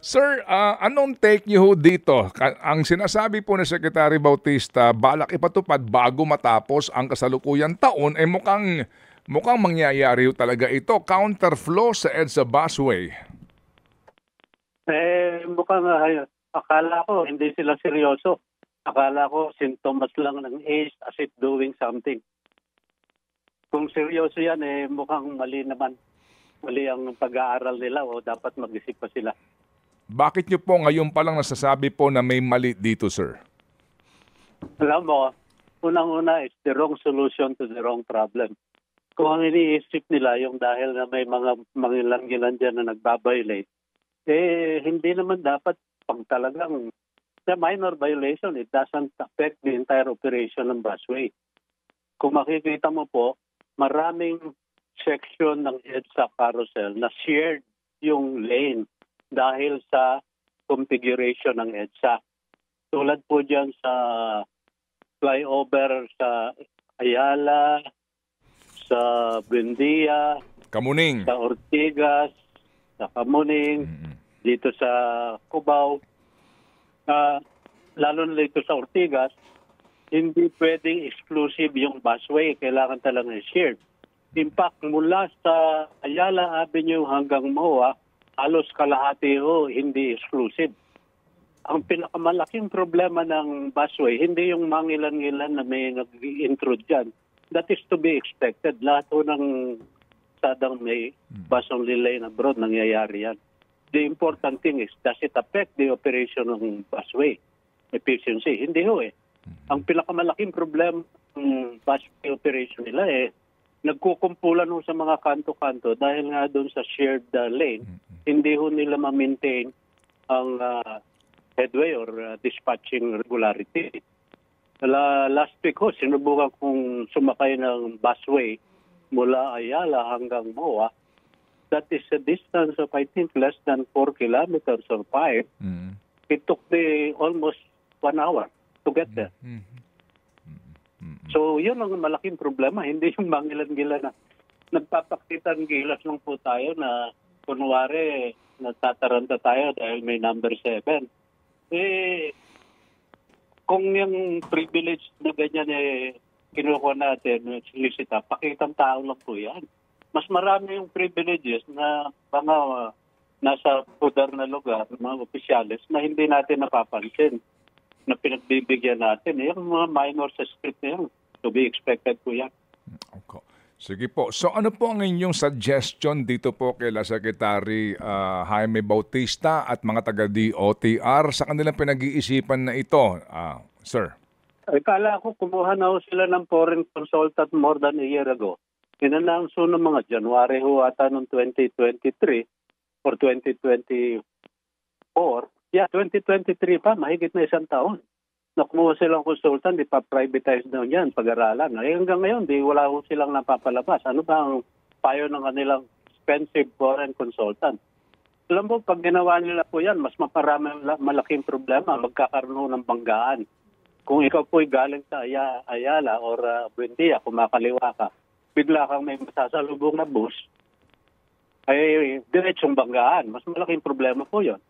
Sir, anong take niyo ho dito? Ang sinasabi po ni Secretary Bautista, balak ipatupad bago matapos ang kasalukuyang taon, mukhang mangyayari ho talaga ito. Counterflow sa EDSA busway. Mukhang akala ko hindi sila seryoso. Akala ko sintomas lang ng age as if doing something. Kung seryoso yan, mukhang mali naman. Mali ang pag-aaral nila o dapat mag-isip pa sila. Bakit niyo po ngayon pa lang nasasabi po na may mali dito, sir? Alam mo, unang-una is the wrong solution to the wrong problem. Kung ang iniisip nila yung dahil na may mga mangilan-gilan dyan na nagbabiolate, hindi naman dapat pang talagang the minor violation. It doesn't affect the entire operation ng busway. Kung makikita mo po, maraming section ng EDSA carousel na shared yung lane dahil sa configuration ng EDSA. Tulad po dyan sa flyover sa Ayala, sa Buendia, Kamuning, sa Ortigas, sa Kamuning, dito sa Cubao. Lalo na dito sa Ortigas, hindi pwedeng exclusive yung busway. Kailangan talagang shared. In fact, mula sa Ayala Avenue hanggang MOA, halos kalahati hindi exclusive. Ang pinakamalaking problema ng busway, hindi yung mangilan-ngilan na may nag-intrude dyan. That is to be expected. Lahat ng sadang may bus only lane abroad, nangyayari yan. The important thing is, does it affect the operation ng busway efficiency? Hindi Ang pinakamalaking problema ng busway operation nila nagkukumpulan sa mga kanto-kanto dahil nga doon sa shared lane, hindi nila ma-maintain ang headway or dispatching regularity. Last week sinubukan kong sumakay ng busway mula Ayala hanggang MOA. That is a distance of, I think, less than 4 kilometers or 5. It took me almost 1 hour to get there. So, yun ang malaking problema. Hindi yung mangilan-gilan na nagpapakitan gilas lang po tayo na kunwari natataranta tayo dahil may number 7. Kung yung privilege na ganyan kinukuha natin, sinisita, pakitang tao lang po yan. Mas marami yung privileges na mga nasa pudar na lugar, mga opisyalis, na hindi natin napapansin, na pinagbibigyan natin. Yung mga minor sa script na yun, to be expected po yan. Okay. Sige po. So ano po ang inyong suggestion dito po kay Secretary Jaime Bautista at mga taga-DOTR sa kanilang pinag-iisipan na ito, sir? Kala ko kumuha na sila ng foreign consultant more than a year ago. Inannounce ng mga January ata noong 2023 or 2024. Yeah, 2023 pa, mahigit na 1 taon. Nakumuha silang consultant, ipa-privatize daw yan, pag-aralan. Hanggang ngayon, wala silang napapalabas. Ano ba ang payo ng kanilang expensive foreign consultant? Alam mo, pag ginawa nila po yan, mas malaking problema, magkakaroon ng banggaan. Kung ikaw po'y galing sa Ayala or Buendia, kumakaliwa ka, bigla kang may masasalubong na bus, ay diretsong banggaan. Mas malaking problema po yun.